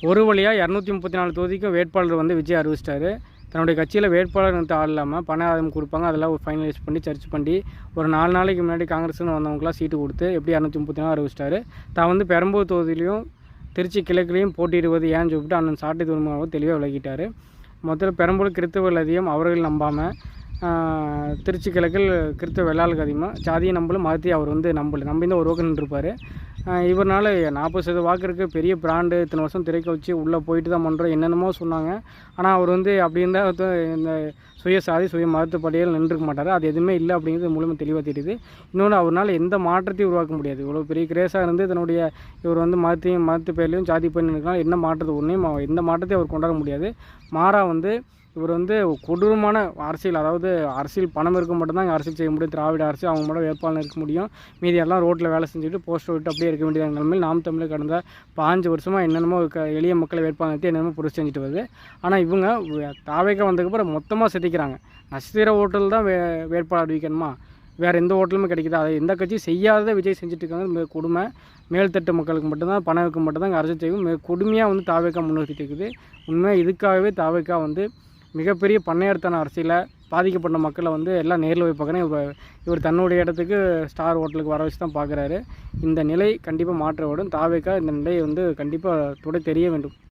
ஒரு வழியாக 234 தொகுதிக்கும் வேட்பாளர் வந்து விஜய் அறிவிச்சிட்டாரு. தன்னுடைய கட்சியில் வேட்பாளர் வந்து ஆள் இல்லாமல் பண ஆதாயம் கொடுப்பாங்க, அதெல்லாம் ஒரு ஃபைனலைஸ் பண்ணி சர்ச் பண்ணி ஒரு 4 நாளைக்கு முன்னாடி காங்கிரஸ்னு வந்தவங்களாம் சீட்டு கொடுத்து எப்படி 234 அறிவிச்சிட்டாரு. தான் வந்து பெரம்பூர் தொகுதியிலையும் திருச்சி கிழக்குலையும் போட்டியிடுவது ஏன்னு சொல்லிட்டு அண்ணன் சாட்டை துறைமுகம் தெளிவாக விளக்கிட்டார். முதல்ல பெரம்பூர் கிறிஸ்தவர்கள் அதிகம், அவர்கள் நம்பாமல் திருச்சி கிழக்கில் கிறிஸ்தவ வெள்ளாளுக்கு அதிகமாக ஜாதியை நம்பலும் மதத்தையும் அவர் வந்து நம்பி தான் ஒரு பக்கம் நின்றுருப்பார். இவரால் 40% வாக்கு இருக்குது, பெரிய பிராண்டு, இத்தனை வருஷம் திரைக்க வச்சு உள்ளே போயிட்டு தான் பண்ணுறோம் என்னென்னமோ சொன்னாங்க. ஆனால் அவர் வந்து அப்படி இருந்தால் இந்த சுயசாதி சுய மதத்து படையில் நின்றுக்க மாட்டார். அது எதுவுமே இல்லை அப்படிங்கிறது மூலமாக தெளிவாக தெரியுது. இன்னொன்று அவரால் எந்த மாற்றத்தையும் உருவாக்க முடியாது. இவ்வளோ பெரிய கிரேஸாக இருந்து தன்னுடைய இவர் வந்து மதத்து பேர்லையும் ஜாதி பேர்லையும் இருக்கலாம், என்ன மாற்றத்தை ஒன்றையும் எந்த மாற்றத்தையும் அவர் கொண்டாட முடியாது. மாறாக வந்து இவர் வந்து கொடூரமான அரசியல், அதாவது அரசியல் பணம் இருக்க மட்டும்தான் இங்கே அரசியல் செய்ய முடியும். திராவிட அரசு அவங்க மட்டும் வேட்பாளர் இருக்க முடியும், மீதி எல்லாம் ரோட்டில் வேலை செஞ்சுட்டு போஸ்டர் விட்டு அப்படியே இருக்க வேண்டியது நிலைமையில் நாம் தமிழர் கடந்த 5 வருஷமாக என்னென்னமோ எளிய மக்களை வேட்பாளர் என்னென்னமோ புரட்சி செஞ்சுட்டு வருது. ஆனால் இவங்க தாவேக்கா வந்ததுக்கப்புறம் மொத்தமாக செதுக்கிறாங்க. நட்சத்திர ஓட்டல் தான் வேட்பாளர் அறிவிக்கணுமா, வேறு எந்த ஓட்டலுமே கிடைக்குது. அதை எந்த கட்சியும் செய்யாததை விஜய் செஞ்சுட்டு இருக்காங்க. கொடுமை மேல்தட்டு மக்களுக்கு மட்டும்தான், பணவுக்கு மட்டும்தான் இங்கே அரசு செய்யும் கொடுமையாக வந்து தாவேக்கா முன்னெடுத்துட்டு இருக்குது. உண்மையாக இதுக்காகவே தாவேக்கா வந்து மிகப்பெரிய பண்ணையார்த்தன அரசியலில் பாதிக்கப்பட்ட மக்களை வந்து எல்லாம் நேரில் போய் பார்க்குறேன். இவர் தன்னுடைய இடத்துக்கு ஸ்டார் ஹோட்டலுக்கு வர வச்சு தான் பார்க்குறாரு. இந்த நிலை கண்டிப்பாக மாற்ற விடும். தாவேக்கா இந்த நிலையை வந்து கண்டிப்பாக தெரிய வேண்டும்.